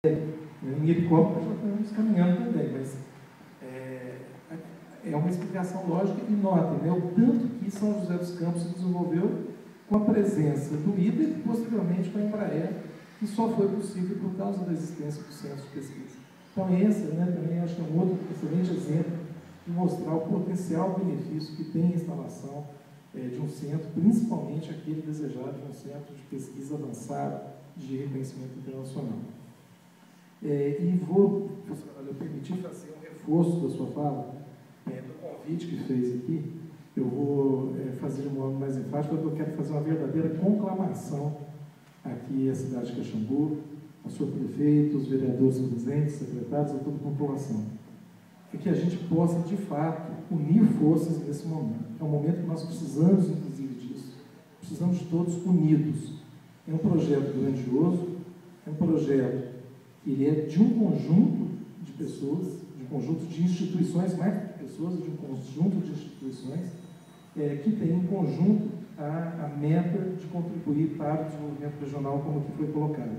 Em helicóptero já estamos caminhando também, mas é uma explicação lógica e notem, né, o tanto que São José dos Campos se desenvolveu com a presença do IDA e posteriormente com a Embraer, que só foi possível por causa da existência do centro de pesquisa. Então esse, né, também acho que é um outro excelente exemplo de mostrar o potencial benefício que tem a instalação de um centro, principalmente aquele desejado de um centro de pesquisa avançado de reconhecimento internacional. E vou, professor, eu permitir fazer um reforço da sua fala, do convite que fez aqui. Eu vou fazer de modo mais enfático, porque eu quero fazer uma verdadeira conclamação aqui à cidade de Caxambu, ao senhor prefeito, os vereadores presentes, secretários, a toda a população. É que a gente possa, de fato, unir forças nesse momento. É um momento que nós precisamos, inclusive, disso. Precisamos de todos unidos. É um projeto grandioso, é um projeto que ele é de um conjunto de pessoas, de um conjunto de instituições, mais do que pessoas, de um conjunto de instituições, que tem em conjunto a meta de contribuir para o desenvolvimento regional, como aqui foi colocado.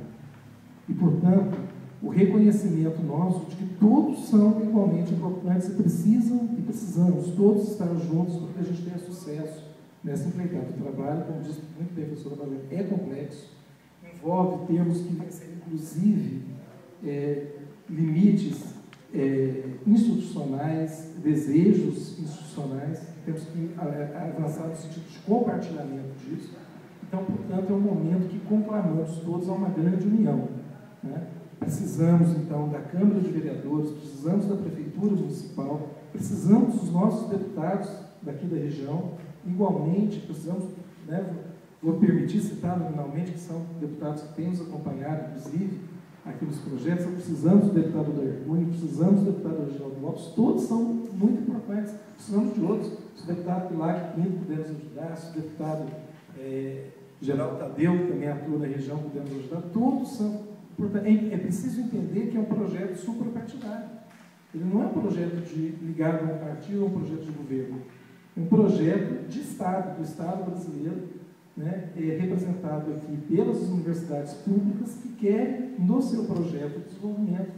E, portanto, o reconhecimento nosso de que todos são igualmente importantes e precisamos todos estar juntos para que a gente tenha sucesso nessa empreitada. O trabalho, como disse muito bem a professora Valéria, é complexo, envolve termos que vencer, inclusive, limites institucionais, desejos institucionais, temos que avançar no sentido de compartilhamento disso. Então, portanto, é um momento que conclamamos todos a uma grande união, né? Precisamos, então, da Câmara de Vereadores, precisamos da Prefeitura Municipal, precisamos dos nossos deputados daqui da região, igualmente, precisamos, né, vou permitir citar nominalmente, que são deputados que têm nos acompanhado, inclusive, aqui nos projetos, precisamos do deputado do Hercúleo, precisamos do deputado Reginaldo Lopes, todos são muito importantes, precisamos de outros, se o deputado Pilar Quinto puder nos ajudar, se o deputado Geraldo Tadeu, que também atua na região, puder nos ajudar, todos são. Portanto, é preciso entender que é um projeto suprapartidário. Ele não é um projeto ligado a um partido ou um projeto de governo. É um projeto de Estado, do Estado brasileiro, né, representado aqui pelas universidades públicas que querem, no seu projeto de desenvolvimento,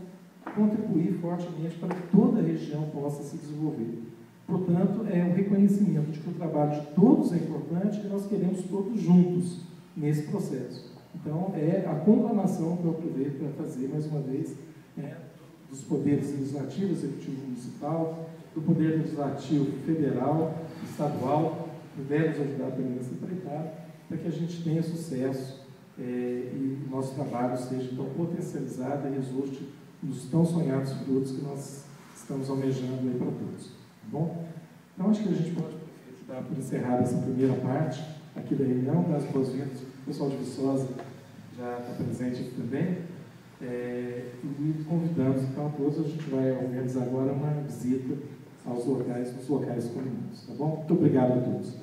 contribuir fortemente para que toda a região possa se desenvolver. Portanto, é um reconhecimento de que o trabalho de todos é importante e que nós queremos todos juntos nesse processo. Então, é a conclamação que eu aproveito para fazer, mais uma vez, dos poderes legislativo, executivo municipal, do poder legislativo federal, estadual, puder nos ajudar também nessa empreitada, para que a gente tenha sucesso e o nosso trabalho seja tão potencializado e resulte nos tão sonhados frutos que nós estamos almejando aí para todos. Tá bom? Então, acho que a gente pode dar por encerrada essa primeira parte aqui da reunião, dar as boas-vindas. O pessoal de Viçosa já está presente aqui também. E convidamos, então, a todos. A gente vai organizar agora uma visita aos locais, nos locais combinados. Tá bom? Muito obrigado a todos.